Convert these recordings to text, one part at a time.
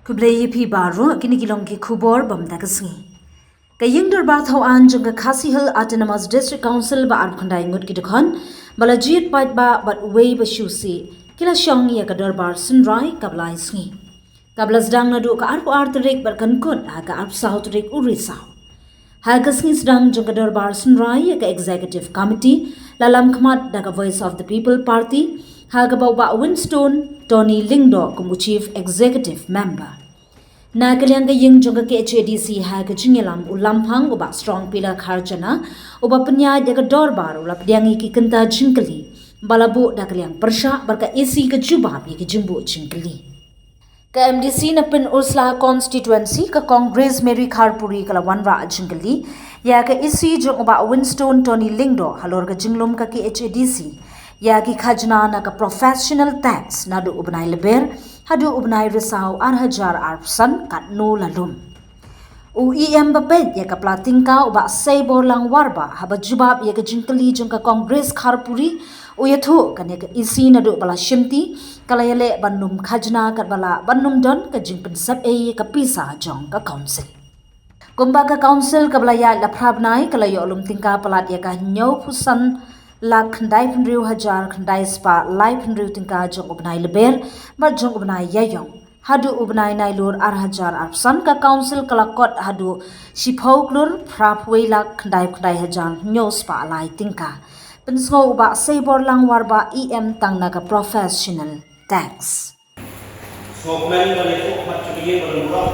Kublai pi baru kini kilong ki kubor bam dagasngi. Kaying darbar thau an jengka Khasi Hill Autonomous District Council ba arkhandai ngut ki dekhan bala jiet pait ba bat wei ba shusi kila shong ya ka darbar sunrai kablai sngi. Kablas dang nadu ka arpu artrik bar kankun ha ka arp saut rik uri saw. Ha ka sngi sedang jengka darbar sunrai ya ka executive committee lalam khmat da ka Voice of the People Party ha ka ba Winston Tony Lingdo como chief executive member. Na kaliang ka yung jongga ke HADC ha ka jingilam ulampang uba strong pillar kharjana uba penya da ka dorbar ulap diangi ki kenta jingkali balabu da kaliang persha barka isi ka juba bi ki jimbu jingkali. Ka MDC na pin Ursula constituency ka Congress Mary Kharpuri kala wanra jingkali ya ka isi jong uba Winston Tony Lingdo halor ka jinglum ka ki HADC ya ki khajna na ka professional tax na do ubnai leber hadu ubnai risau arhajar arpsan kat no lalum UEM bapet ya ka platingka uba saibor lang warba haba jubab ya ka jinkali jong ka Congress Kharpuri u yathu kan ya ka isi na do bala shimti kala yale bandum khajna kat bala bandum don ka jingpen sap e ka pisa jong ka council kumbaga council ka bala ya la phrabnai kala yo lum tingka palat ya ka nyau phusan lak khandai phnriu hajar khandai spa lai phnriu tingka jong ubnai leber ba jong ubnai yayong hadu ubnai nai lur ar hajar arsan ka council kalakot hadu shiphok lur phrapwei lak khandai hajar nyo spa lai tingka pensngo uba saibor lang warba EM tangna ka professional tax so plan ka lepo matchugin balura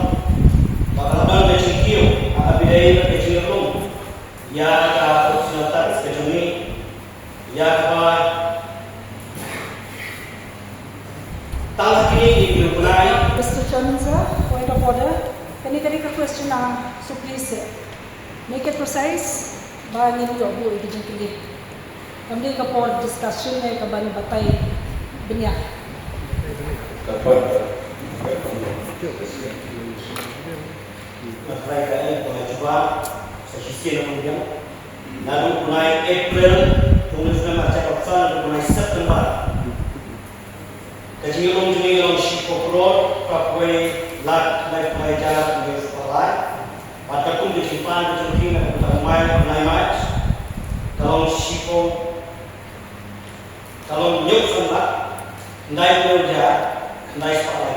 bakal ba chikio abidai ka chikio ya ka professional tax ka jumi ya ba Mr. Chairman, sir, point of order. Can you take a question now? So please make it precise. Ba nino yo ito jingkili. Kami ka po discussion na kabani batay binya. Kapag matry kaya pengajuan sa sisi ng mga lalu mulai April tulis na macam mulai September kajilong shipokro kapwe lat life mai jalan di sekolah pada pun disimpan di na pertamai mulai Mac kalau shipo kalau nyuk sama ndai kerja ndai sekolah